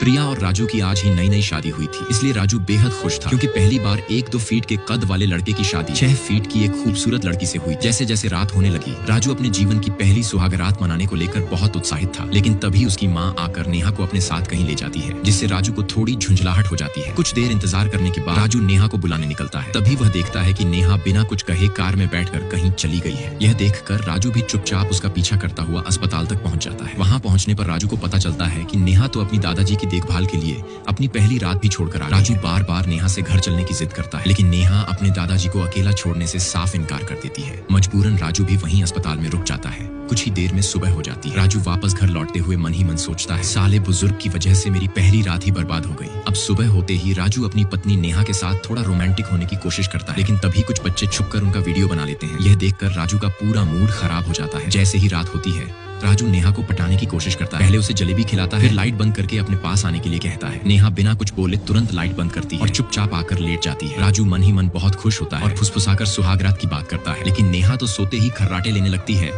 प्रिया और राजू की आज ही नई नई शादी हुई थी, इसलिए राजू बेहद खुश था क्योंकि पहली बार 1-2 फीट के कद वाले लड़के की शादी 6 फीट की एक खूबसूरत लड़की से हुई। जैसे जैसे रात होने लगी, राजू अपने जीवन की पहली सुहागरात मनाने को लेकर बहुत उत्साहित था, लेकिन तभी उसकी माँ आकर नेहा को अपने साथ कहीं ले जाती है, जिससे राजू को थोड़ी झुंझलाहट हो जाती है। कुछ देर इंतजार करने के बाद राजू नेहा को बुलाने निकलता है। तभी वह देखता है कि नेहा बिना कुछ कहे कार में बैठकर कहीं चली गई है। यह देखकर राजू भी चुपचाप उसका पीछा करता हुआ अस्पताल तक पहुंच जाता है। वहां पहुंचने पर राजू को पता चलता है कि नेहा तो अपनी दादाजी की देखभाल के लिए अपनी पहली रात भी छोड़कर आ गई। राजू बार बार नेहा से घर चलने की जिद करता है, लेकिन नेहा अपने दादाजी को अकेला छोड़ने से साफ इनकार कर देती है। मजबूरन राजू भी वहीं अस्पताल में रुक जाता है। कुछ ही देर में सुबह हो जाती है। राजू वापस घर लौटते हुए मन ही मन सोचता है, साले बुजुर्ग की वजह से मेरी पहली रात ही बर्बाद हो गई। अब सुबह होते ही राजू अपनी पत्नी नेहा के साथ थोड़ा रोमांटिक होने की कोशिश करता है, लेकिन तभी कुछ बच्चे छुपकर उनका वीडियो बना लेते हैं। यह देखकर राजू का पूरा मूड खराब हो जाता है। जैसे ही रात होती है, राजू नेहा को पटाने की कोशिश करता है। पहले उसे जलेबी खिलाता है, फिर लाइट बंद करके अपने पास आने के लिए कहता है। नेहा बिना कुछ बोले तुरंत लाइट बंद करती है और चुपचाप आकर लेट जाती है। राजू मन ही मन बहुत खुश होता है और फुसफुसाकर सुहागरात की बात करता है, लेकिन नेहा तो सोते ही खर्राटे लेने लगती है।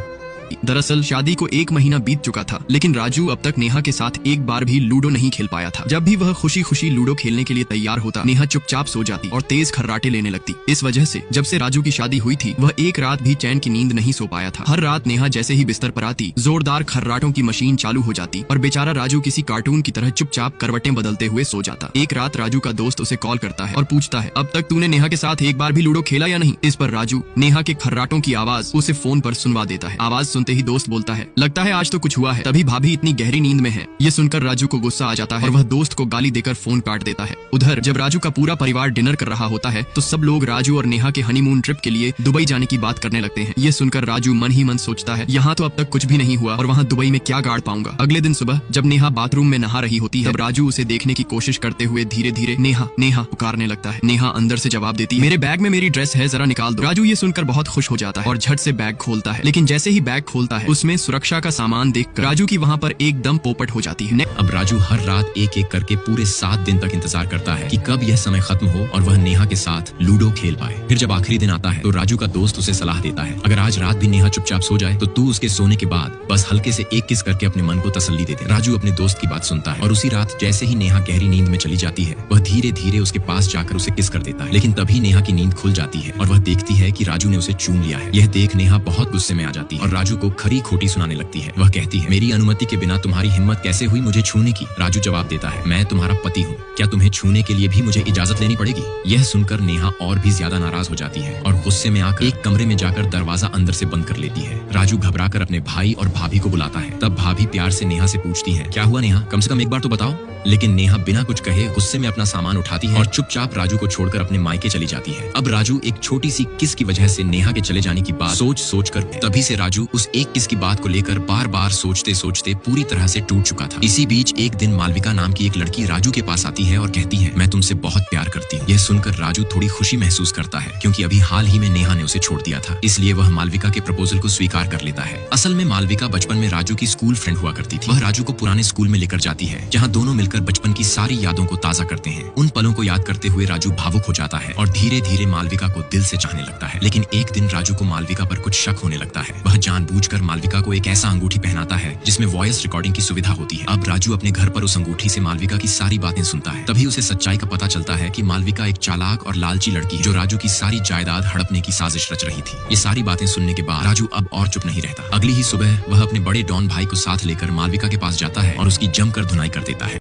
दरअसल शादी को 1 महीना बीत चुका था, लेकिन राजू अब तक नेहा के साथ एक बार भी लूडो नहीं खेल पाया था। जब भी वह खुशी खुशी लूडो खेलने के लिए तैयार होता, नेहा चुपचाप सो जाती और तेज खर्राटे लेने लगती। इस वजह से जब से राजू की शादी हुई थी, वह एक रात भी चैन की नींद नहीं सो पाया था। हर रात नेहा जैसे ही बिस्तर पर आती, जोरदार खर्राटों की मशीन चालू हो जाती और बेचारा राजू किसी कार्टून की तरह चुपचाप करवटें बदलते हुए सो जाता। एक रात राजू का दोस्त उसे कॉल करता है और पूछता है, अब तक तूने नेहा के साथ एक बार भी लूडो खेला या नहीं? इस पर राजू नेहा के खर्राटों की आवाज उसे फोन पर सुनवा देता है। आवाज सुनते ही दोस्त बोलता है, लगता है आज तो कुछ हुआ है, तभी भाभी इतनी गहरी नींद में है। ये सुनकर राजू को गुस्सा आ जाता है और वह दोस्त को गाली देकर फोन काट देता है। उधर जब राजू का पूरा परिवार डिनर कर रहा होता है, तो सब लोग राजू और नेहा के हनीमून ट्रिप के लिए दुबई जाने की बात करने लगते हैं। ये सुनकर राजू मन ही मन सोचता है, यहाँ तो अब तक कुछ भी नहीं हुआ और वहाँ दुबई में क्या गाड़ पाऊंगा। अगले दिन सुबह जब नेहा बाथरूम में नहा रही होती है, तब राजू उसे देखने की कोशिश करते हुए धीरे धीरे नेहा नेहा पुकारने लगता है। नेहा अंदर से जवाब देती है, मेरे बैग में मेरी ड्रेस है, जरा निकाल दो। राजू ये सुनकर बहुत खुश हो जाता है और झट से बैग खोलता है, लेकिन जैसे ही बैग खोलता है, उसमें सुरक्षा का सामान देखकर राजू की वहाँ पर एकदम पोपट हो जाती है। अब राजू हर रात एक एक करके पूरे 7 दिन तक इंतजार करता है कि कब यह समय खत्म हो और वह नेहा के साथ लूडो खेल पाए। फिर जब आखिरी दिन आता है, तो राजू का दोस्त उसे सलाह देता है, अगर आज रात भी नेहा चुपचाप सो जाए, तो तू उसके सोने के बाद बस हल्के से एक किस करके अपने मन को तसल्ली दे दे। राजू अपने दोस्त की बात सुनता है और उसी रात जैसे ही नेहा गहरी नींद में चली जाती है, वह धीरे धीरे उसके पास जाकर उसे किस कर देता है। लेकिन तभी नेहा की नींद खुल जाती है और वह देखती है कि राजू ने उसे चूम लिया है। यह देख नेहा बहुत गुस्से में आ जाती है और राजू को खरी खोटी सुनाने लगती है। वह कहती है, मेरी अनुमति के बिना तुम्हारी हिम्मत कैसे हुई मुझे छूने की? राजू जवाब देता है, मैं तुम्हारा पति हूँ, क्या तुम्हें छूने के लिए भी मुझे इजाजत लेनी पड़ेगी? यह सुनकर नेहा और भी ज्यादा नाराज हो जाती है और गुस्से में आकर एक कमरे में जाकर दरवाजा अंदर से बंद कर लेती है। राजू घबराकर अपने भाई और भाभी को बुलाता है। तब भाभी प्यार से नेहा से पूछती है, क्या हुआ नेहा, कम से कम एक बार तो बताओ। लेकिन नेहा बिना कुछ कहे गुस्से में अपना सामान उठाती है और चुपचाप राजू को छोड़कर अपने मायके चली जाती है। अब राजू एक छोटी सी किस की वजह से नेहा के चले जाने की बात सोच कर तभी से राजू उस एक किस की बात को लेकर बार बार सोचते सोचते पूरी तरह से टूट चुका था। इसी बीच एक दिन मालविका नाम की एक लड़की राजू के पास आती है और कहती है, मैं तुमसे बहुत प्यार करती हूँ। यह सुनकर राजू थोड़ी खुशी महसूस करता है, क्योंकि अभी हाल ही में नेहा ने उसे छोड़ दिया था, इसलिए वह मालविका के प्रपोजल को स्वीकार कर लेता है। असल में मालविका बचपन में राजू की स्कूल फ्रेंड हुआ करती थी। वह राजू को पुराने स्कूल में लेकर जाती है, जहाँ दोनों मिलकर बचपन की सारी यादों को ताजा करते हैं। उन पलों को याद करते हुए राजू भावुक हो जाता है और धीरे धीरे मालविका को दिल से चाहने लगता है। लेकिन एक दिन राजू को मालविका पर कुछ शक होने लगता है। वह जानबूझकर मालविका को एक ऐसा अंगूठी पहनाता है जिसमें वॉइस रिकॉर्डिंग की सुविधा होती है। अब राजू अपने घर पर उस अंगूठी से मालविका की सारी बातें सुनता है। तभी उसे सच्चाई का पता चलता है कि मालविका एक चालाक और लालची लड़की है, जो राजू की सारी जायदाद हड़पने की साजिश रच रही थी। ये सारी बातें सुनने के बाद राजू अब और चुप नहीं रहता। अगली ही सुबह वह अपने बड़े डॉन भाई को साथ लेकर मालविका के पास जाता है और उसकी जमकर धुनाई कर देता है।